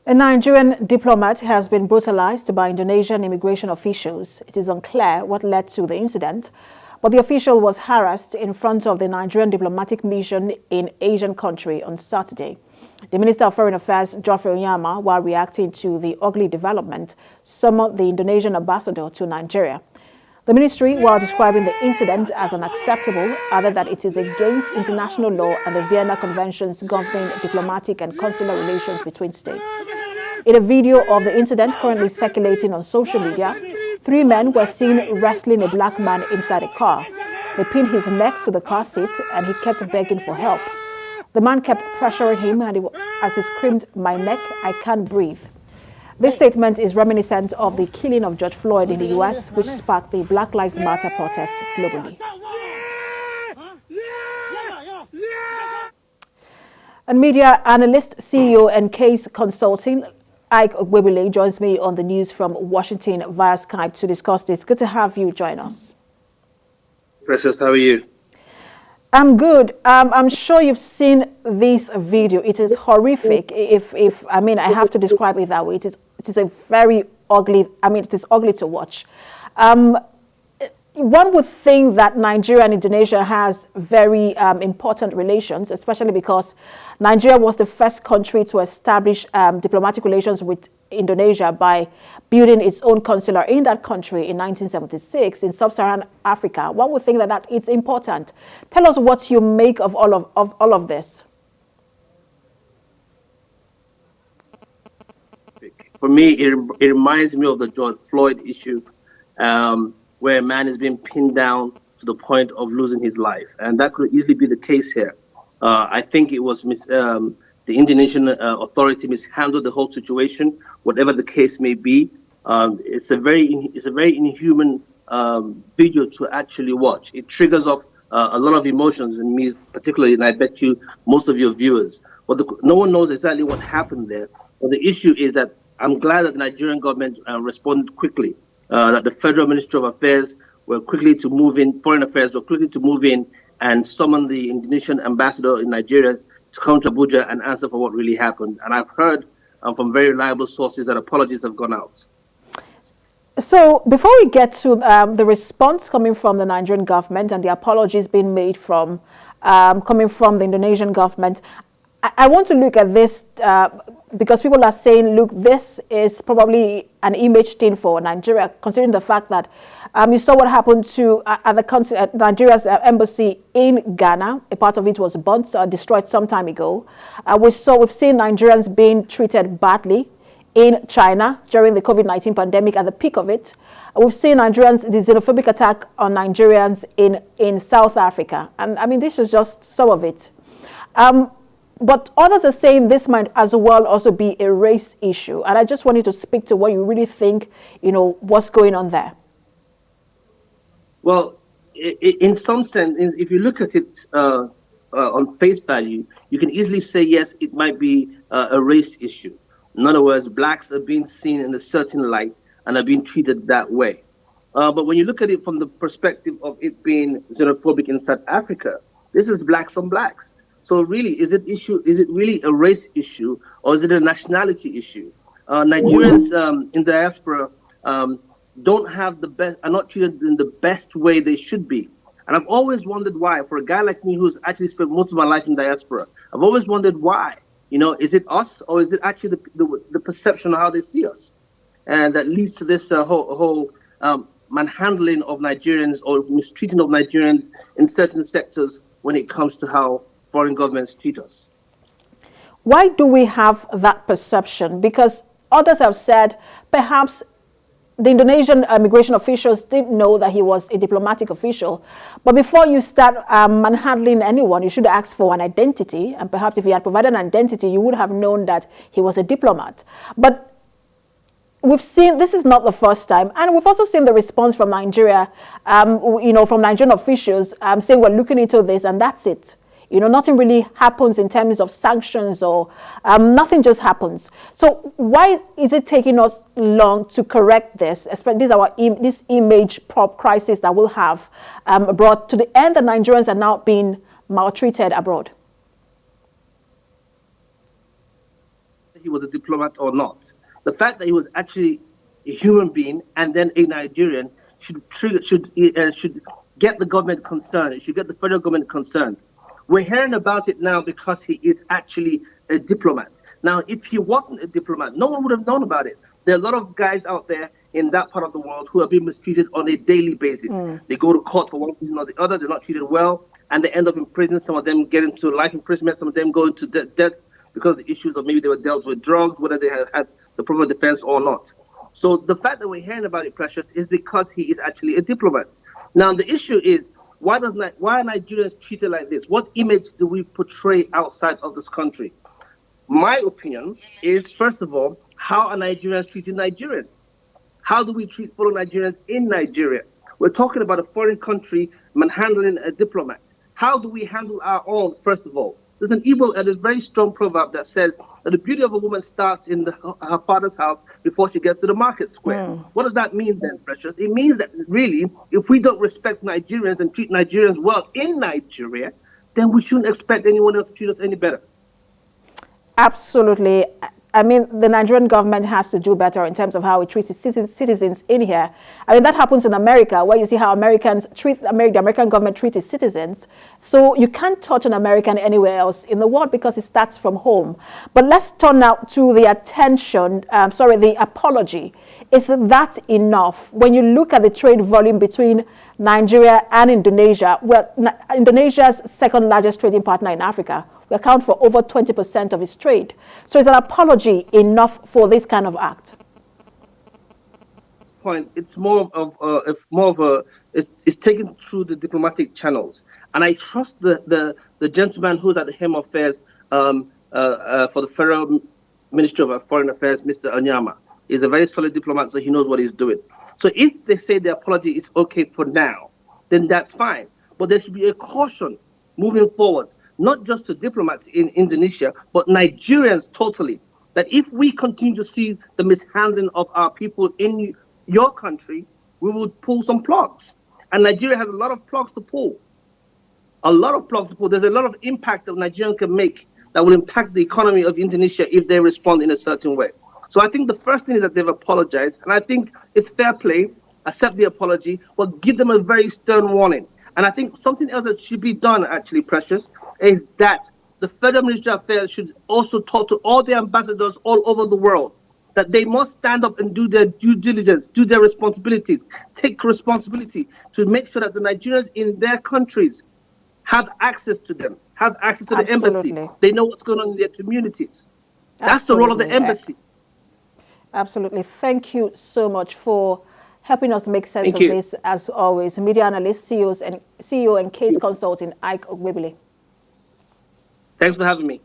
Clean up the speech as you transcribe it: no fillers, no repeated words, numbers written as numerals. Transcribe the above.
A Nigerian diplomat has been brutalized by Indonesian immigration officials. It is unclear what led to the incident, but the official was harassed in front of the Nigerian diplomatic mission in Asian country on Saturday. The Minister of Foreign Affairs, Geoffrey Onyeama, while reacting to the ugly development, summoned the Indonesian Ambassador to Nigeria. The ministry, while describing the incident as unacceptable, added that it is against international law and the Vienna Conventions governing diplomatic and consular relations between states. In a video of the incident currently circulating on social media, 3 men were seen wrestling a black man inside a car. They pinned his neck to the car seat and he kept begging for help. The man kept pressuring him as he screamed, "My neck, I can't breathe." This statement is reminiscent of the killing of George Floyd in the U.S., which sparked the Black Lives Matter protest globally. And media analyst, CEO and Case Consulting, Ike Ogbebile, joins me on the news from Washington via Skype to discuss this. Good to have you join us. Precious, how are you? I'm good. I'm sure you've seen this video. It is horrific. If I mean, I have to describe it that way. It is a very ugly. I mean, it is ugly to watch. One would think that Nigeria and Indonesia has very important relations, especially because Nigeria was the first country to establish diplomatic relations with Indonesia by building its own consular in that country in 1976 in sub-Saharan Africa. One would think that it's important. Tell us what you make of all of this. For me, it reminds me of the George Floyd issue, where a man is being pinned down to the point of losing his life. And that could easily be the case here. I think it was the Indonesian authority mishandled the whole situation, whatever the case may be. It's a very inhuman video to actually watch. It triggers off a lot of emotions in me, particularly, and I bet you most of your viewers. But no one knows exactly what happened there. But the issue is that I'm glad that the Nigerian government responded quickly, that the Federal Ministry of Affairs were quickly to move in, Foreign Affairs were quickly to move in and summon the Indonesian ambassador in Nigeria to come to Abuja and answer for what really happened. And I've heard from very reliable sources that apologies have gone out. So before we get to the response coming from the Nigerian government and the apologies being made from coming from the Indonesian government, I want to look at this because people are saying, look, this is probably an image thing for Nigeria, considering the fact that you saw what happened to at Nigeria's embassy in Ghana. A part of it was burnt, destroyed some time ago. We've seen Nigerians being treated badly in China during the COVID-19 pandemic at the peak of it. We've seen the xenophobic attack on Nigerians in South Africa. And I mean, this is just some of it. But others are saying this might as well also be a race issue. And I just wanted to speak to what you really think, what's going on there. Well, in some sense, if you look at it on face value, you can easily say, yes, it might be a race issue. In other words, blacks are being seen in a certain light and are being treated that way. But when you look at it from the perspective of it being xenophobic in South Africa, this is blacks on blacks. So really, is it really a race issue or is it a nationality issue? Nigerians in diaspora are not treated in the best way they should be. And I've always wondered why. For a guy like me who's actually spent most of my life in diaspora, I've always wondered why. Is it us or is it actually the perception of how they see us? And that leads to this whole manhandling of Nigerians or mistreating of Nigerians in certain sectors when it comes to how foreign governments treat us. Why do we have that perception? Because others have said perhaps the Indonesian immigration officials didn't know that he was a diplomatic official. But before you start manhandling anyone, you should ask for an identity. And perhaps if he had provided an identity, you would have known that he was a diplomat. But we've seen, this is not the first time. And we've also seen the response from Nigeria, from Nigerian officials saying we're looking into this and that's it. Nothing really happens in terms of sanctions or nothing just happens. So why is it taking us long to correct this? Especially this image prop crisis that we'll have abroad to the end that Nigerians are now being maltreated abroad. he was a diplomat or not. The fact that he was actually a human being and then a Nigerian should get the government concerned. It should get the federal government concerned. We're hearing about it now because he is actually a diplomat. Now, if he wasn't a diplomat, no one would have known about it. There are a lot of guys out there in that part of the world who are being mistreated on a daily basis. They go to court for one reason or the other. They're not treated well, and they end up in prison. Some of them get into life imprisonment. Some of them go into death because of the issues of maybe they were dealt with drugs, whether they have had the proper defense or not. So the fact that we're hearing about it, Precious, is because he is actually a diplomat. Now, the issue is, why are Nigerians treated like this? What image do we portray outside of this country? My opinion is, first of all, how are Nigerians treating Nigerians? How do we treat fellow Nigerians in Nigeria? We're talking about a foreign country manhandling a diplomat. How do we handle our own, first of all? There's an Igbo and a very strong proverb that says that the beauty of a woman starts in her father's house before she gets to the market square. What does that mean then, Precious? It means that really, if we don't respect Nigerians and treat Nigerians well in Nigeria, then we shouldn't expect anyone else to treat us any better. Absolutely. I mean, the Nigerian government has to do better in terms of how it treats its citizens in here. I mean, that happens in America, where you see how Americans treat the American government treats its citizens. So you can't touch an American anywhere else in the world because it starts from home. But let's turn now to the the apology. Is that enough? When you look at the trade volume between Nigeria and Indonesia, well, Indonesia's second largest trading partner in Africa, we account for over 20% of its trade. So is an apology enough for this kind of act? Point. It's it's taken through the diplomatic channels, and I trust the gentleman who's at the helm of affairs for the Federal Ministry of Foreign Affairs, Mr. Onyeama. He's a very solid diplomat, so he knows what he's doing. So if they say the apology is okay for now, then that's fine. But there should be a caution moving forward, not just to diplomats in Indonesia, but Nigerians totally, that if we continue to see the mishandling of our people in your country, we will pull some plugs. And Nigeria has a lot of plugs to pull. A lot of plugs to pull. There's a lot of impact that Nigeria can make that will impact the economy of Indonesia if they respond in a certain way. So I think the first thing is that they've apologized. And I think it's fair play, accept the apology, but give them a very stern warning. And I think something else that should be done, actually, Precious, is that the Federal Ministry of Affairs should also talk to all the ambassadors all over the world, that they must stand up and do their due diligence, do their responsibilities, take responsibility to make sure that the Nigerians in their countries have access to them, have access to the embassy. They know what's going on in their communities. That's the role of the embassy. Absolutely. Thank you so much for helping us make sense of this, as always. Media analyst, CEO and case consultant, Ike Ogbebile. Thanks for having me.